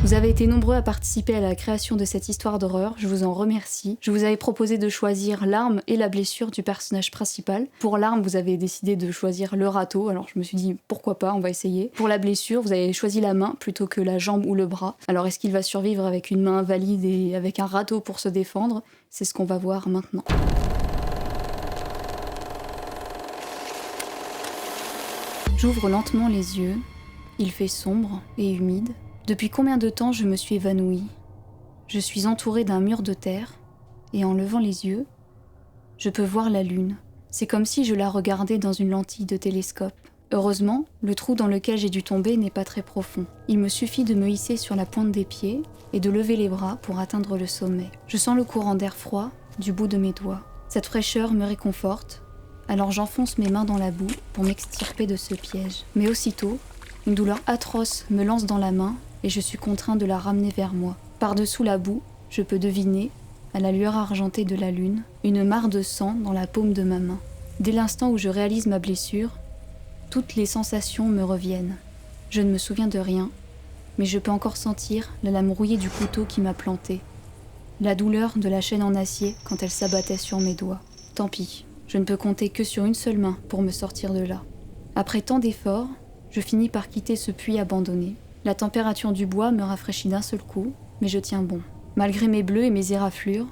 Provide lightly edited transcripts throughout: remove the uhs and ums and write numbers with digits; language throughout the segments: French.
Vous avez été nombreux à participer à la création de cette histoire d'horreur, je vous en remercie. Je vous avais proposé de choisir l'arme et la blessure du personnage principal. Pour l'arme, vous avez décidé de choisir le râteau, alors je me suis dit pourquoi pas, on va essayer. Pour la blessure, vous avez choisi la main plutôt que la jambe ou le bras. Alors est-ce qu'il va survivre avec une main invalide et avec un râteau pour se défendre? C'est ce qu'on va voir maintenant. J'ouvre lentement les yeux. Il fait sombre et humide. Depuis combien de temps je me suis évanouie? Je suis entourée d'un mur de terre, et en levant les yeux, je peux voir la lune. C'est comme si je la regardais dans une lentille de télescope. Heureusement, le trou dans lequel j'ai dû tomber n'est pas très profond. Il me suffit de me hisser sur la pointe des pieds et de lever les bras pour atteindre le sommet. Je sens le courant d'air froid du bout de mes doigts. Cette fraîcheur me réconforte, alors j'enfonce mes mains dans la boue pour m'extirper de ce piège. Mais aussitôt, une douleur atroce me lance dans la main et je suis contraint de la ramener vers moi. Par-dessous la boue, je peux deviner, à la lueur argentée de la lune, une mare de sang dans la paume de ma main. Dès l'instant où je réalise ma blessure, toutes les sensations me reviennent. Je ne me souviens de rien, mais je peux encore sentir la lame rouillée du couteau qui m'a planté. La douleur de la chaîne en acier quand elle s'abattait sur mes doigts. Tant pis, je ne peux compter que sur une seule main pour me sortir de là. Après tant d'efforts, je finis par quitter ce puits abandonné. La température du bois me rafraîchit d'un seul coup, mais je tiens bon. Malgré mes bleus et mes éraflures,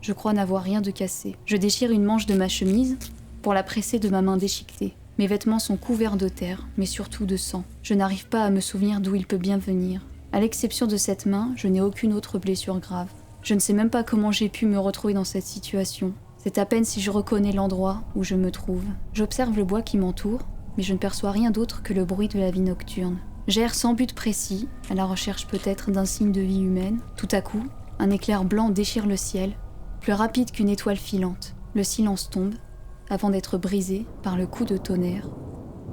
je crois n'avoir rien de cassé. Je déchire une manche de ma chemise pour la presser de ma main déchiquetée. Mes vêtements sont couverts de terre, mais surtout de sang. Je n'arrive pas à me souvenir d'où il peut bien venir. À l'exception de cette main, je n'ai aucune autre blessure grave. Je ne sais même pas comment j'ai pu me retrouver dans cette situation. C'est à peine si je reconnais l'endroit où je me trouve. J'observe le bois qui m'entoure, mais je ne perçois rien d'autre que le bruit de la vie nocturne. J'erre sans but précis, à la recherche peut-être d'un signe de vie humaine. Tout à coup, un éclair blanc déchire le ciel, plus rapide qu'une étoile filante. Le silence tombe, avant d'être brisé par le coup de tonnerre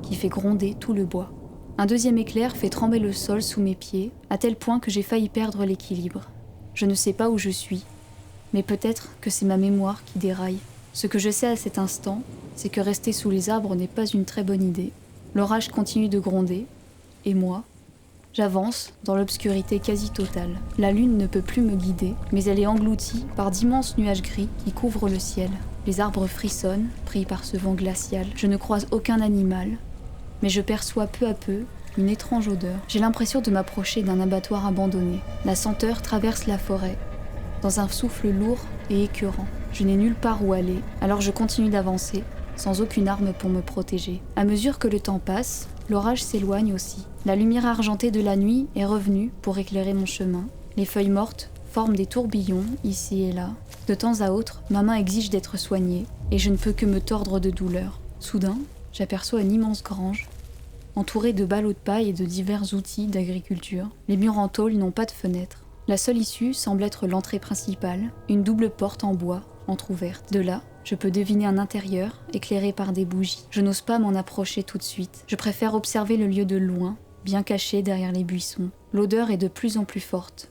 qui fait gronder tout le bois. Un deuxième éclair fait trembler le sol sous mes pieds, à tel point que j'ai failli perdre l'équilibre. Je ne sais pas où je suis, mais peut-être que c'est ma mémoire qui déraille. Ce que je sais à cet instant, c'est que rester sous les arbres n'est pas une très bonne idée. L'orage continue de gronder, et moi, j'avance dans l'obscurité quasi totale. La lune ne peut plus me guider, mais elle est engloutie par d'immenses nuages gris qui couvrent le ciel. Les arbres frissonnent, pris par ce vent glacial. Je ne croise aucun animal, mais je perçois peu à peu une étrange odeur. J'ai l'impression de m'approcher d'un abattoir abandonné. La senteur traverse la forêt, dans un souffle lourd et écœurant. Je n'ai nulle part où aller, alors je continue d'avancer, sans aucune arme pour me protéger. À mesure que le temps passe, l'orage s'éloigne aussi. La lumière argentée de la nuit est revenue pour éclairer mon chemin. Les feuilles mortes forment des tourbillons ici et là. De temps à autre, ma main exige d'être soignée, et je ne peux que me tordre de douleur. Soudain, j'aperçois une immense grange, entourée de ballots de paille et de divers outils d'agriculture. Les murs en tôle n'ont pas de fenêtres. La seule issue semble être l'entrée principale, une double porte en bois, entr'ouverte. De là, je peux deviner un intérieur éclairé par des bougies. Je n'ose pas m'en approcher tout de suite. Je préfère observer le lieu de loin, bien caché derrière les buissons. L'odeur est de plus en plus forte,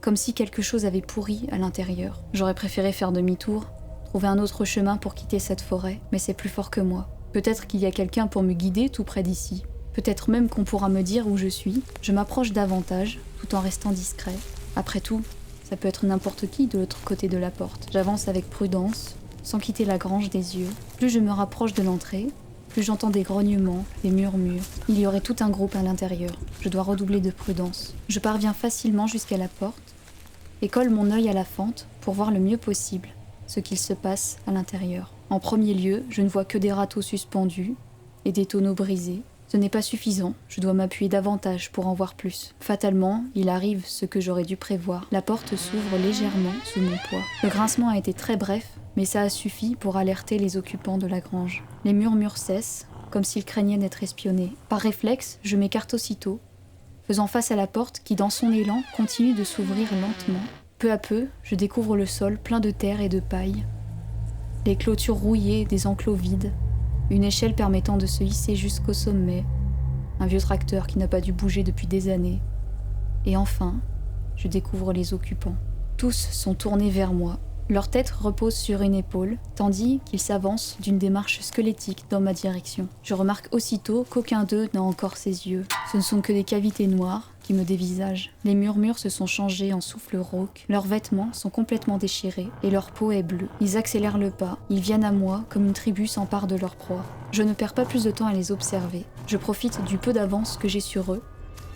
comme si quelque chose avait pourri à l'intérieur. J'aurais préféré faire demi-tour, trouver un autre chemin pour quitter cette forêt, mais c'est plus fort que moi. Peut-être qu'il y a quelqu'un pour me guider tout près d'ici. Peut-être même qu'on pourra me dire où je suis. Je m'approche davantage, tout en restant discret. Après tout, ça peut être n'importe qui de l'autre côté de la porte. J'avance avec prudence, sans quitter la grange des yeux. Plus je me rapproche de l'entrée, plus j'entends des grognements, des murmures. Il y aurait tout un groupe à l'intérieur. Je dois redoubler de prudence. Je parviens facilement jusqu'à la porte et colle mon œil à la fente pour voir le mieux possible ce qu'il se passe à l'intérieur. En premier lieu, je ne vois que des râteaux suspendus et des tonneaux brisés. Ce n'est pas suffisant, je dois m'appuyer davantage pour en voir plus. Fatalement, il arrive ce que j'aurais dû prévoir. La porte s'ouvre légèrement sous mon poids. Le grincement a été très bref, mais ça a suffi pour alerter les occupants de la grange. Les murmures cessent, comme s'ils craignaient d'être espionnés. Par réflexe, je m'écarte aussitôt, faisant face à la porte qui, dans son élan, continue de s'ouvrir lentement. Peu à peu, je découvre le sol plein de terre et de paille, les clôtures rouillées des enclos vides, une échelle permettant de se hisser jusqu'au sommet, un vieux tracteur qui n'a pas dû bouger depuis des années. Et enfin, je découvre les occupants. Tous sont tournés vers moi. Leur tête repose sur une épaule, tandis qu'ils s'avancent d'une démarche squelettique dans ma direction. Je remarque aussitôt qu'aucun d'eux n'a encore ses yeux. Ce ne sont que des cavités noires, qui me dévisage. Les murmures se sont changés en souffles rauques, leurs vêtements sont complètement déchirés et leur peau est bleue. Ils accélèrent le pas, ils viennent à moi comme une tribu s'empare de leur proie. Je ne perds pas plus de temps à les observer. Je profite du peu d'avance que j'ai sur eux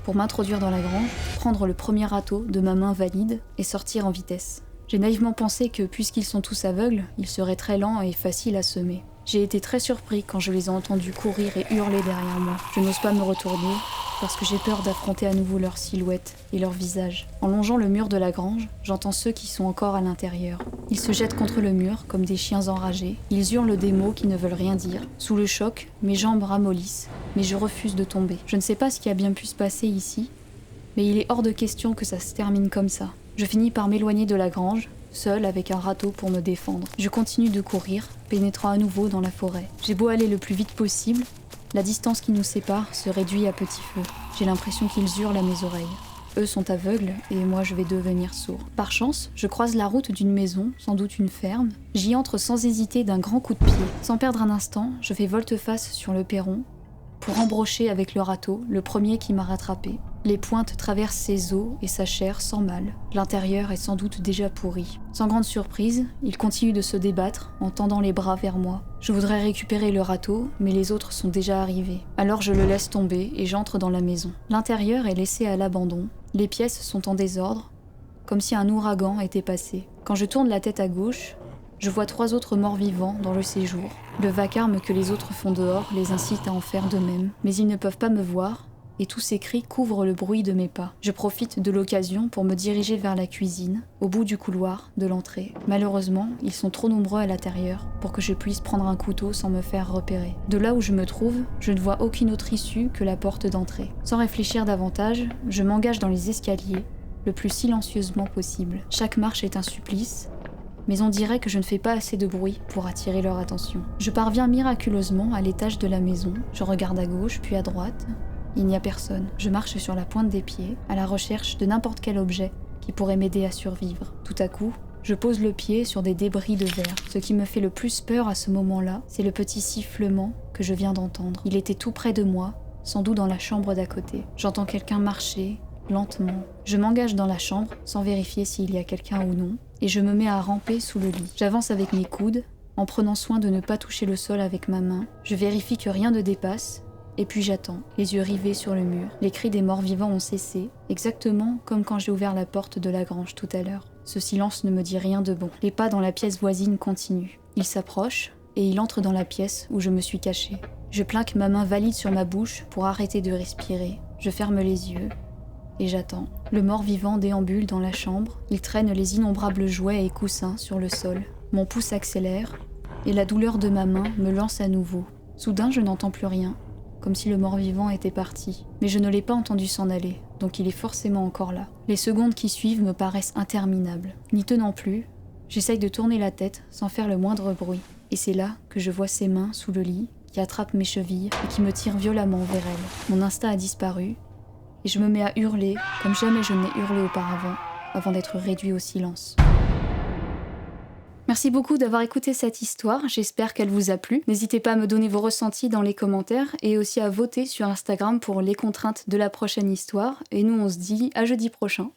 pour m'introduire dans la grange, prendre le premier râteau de ma main valide et sortir en vitesse. J'ai naïvement pensé que puisqu'ils sont tous aveugles, ils seraient très lents et faciles à semer. J'ai été très surpris quand je les ai entendus courir et hurler derrière moi. Je n'ose pas me retourner parce que j'ai peur d'affronter à nouveau leur silhouette et leur visage. En longeant le mur de la grange, j'entends ceux qui sont encore à l'intérieur. Ils se jettent contre le mur comme des chiens enragés. Ils hurlent des mots qui ne veulent rien dire. Sous le choc, mes jambes ramollissent, mais je refuse de tomber. Je ne sais pas ce qui a bien pu se passer ici, mais il est hors de question que ça se termine comme ça. Je finis par m'éloigner de la grange, seule avec un râteau pour me défendre. Je continue de courir, pénétrant à nouveau dans la forêt. J'ai beau aller le plus vite possible, la distance qui nous sépare se réduit à petit feu. J'ai l'impression qu'ils hurlent à mes oreilles. Eux sont aveugles et moi je vais devenir sourd. Par chance, je croise la route d'une maison, sans doute une ferme. J'y entre sans hésiter d'un grand coup de pied. Sans perdre un instant, je fais volte-face sur le perron pour embrocher avec le râteau le premier qui m'a rattrapé. Les pointes traversent ses os et sa chair sans mal. L'intérieur est sans doute déjà pourri. Sans grande surprise, il continue de se débattre en tendant les bras vers moi. Je voudrais récupérer le râteau, mais les autres sont déjà arrivés. Alors je le laisse tomber et j'entre dans la maison. L'intérieur est laissé à l'abandon. Les pièces sont en désordre, comme si un ouragan était passé. Quand je tourne la tête à gauche, je vois 3 autres morts-vivants dans le séjour. Le vacarme que les autres font dehors les incite à en faire de même. Mais ils ne peuvent pas me voir, et tous ces cris couvrent le bruit de mes pas. Je profite de l'occasion pour me diriger vers la cuisine, au bout du couloir de l'entrée. Malheureusement, ils sont trop nombreux à l'intérieur pour que je puisse prendre un couteau sans me faire repérer. De là où je me trouve, je ne vois aucune autre issue que la porte d'entrée. Sans réfléchir davantage, je m'engage dans les escaliers, le plus silencieusement possible. Chaque marche est un supplice, mais on dirait que je ne fais pas assez de bruit pour attirer leur attention. Je parviens miraculeusement à l'étage de la maison. Je regarde à gauche puis à droite. Il n'y a personne. Je marche sur la pointe des pieds, à la recherche de n'importe quel objet qui pourrait m'aider à survivre. Tout à coup, je pose le pied sur des débris de verre. Ce qui me fait le plus peur à ce moment-là, c'est le petit sifflement que je viens d'entendre. Il était tout près de moi, sans doute dans la chambre d'à côté. J'entends quelqu'un marcher, lentement. Je m'engage dans la chambre, sans vérifier s'il y a quelqu'un ou non, et je me mets à ramper sous le lit. J'avance avec mes coudes, en prenant soin de ne pas toucher le sol avec ma main. Je vérifie que rien ne dépasse, et puis j'attends, les yeux rivés sur le mur. Les cris des morts vivants ont cessé, exactement comme quand j'ai ouvert la porte de la grange tout à l'heure. Ce silence ne me dit rien de bon. Les pas dans la pièce voisine continuent. Il s'approche, et il entre dans la pièce où je me suis cachée. Je plaque ma main valide sur ma bouche pour arrêter de respirer. Je ferme les yeux, et j'attends. Le mort-vivant déambule dans la chambre. Il traîne les innombrables jouets et coussins sur le sol. Mon pouce accélère, et la douleur de ma main me lance à nouveau. Soudain, je n'entends plus rien, comme si le mort-vivant était parti. Mais je ne l'ai pas entendu s'en aller, donc il est forcément encore là. Les secondes qui suivent me paraissent interminables. N'y tenant plus, j'essaye de tourner la tête sans faire le moindre bruit. Et c'est là que je vois ses mains sous le lit, qui attrapent mes chevilles et qui me tirent violemment vers elle. Mon instinct a disparu, et je me mets à hurler comme jamais je n'ai hurlé auparavant, avant d'être réduit au silence. Merci beaucoup d'avoir écouté cette histoire, j'espère qu'elle vous a plu. N'hésitez pas à me donner vos ressentis dans les commentaires et aussi à voter sur Instagram pour les contraintes de la prochaine histoire. Et nous on se dit à jeudi prochain.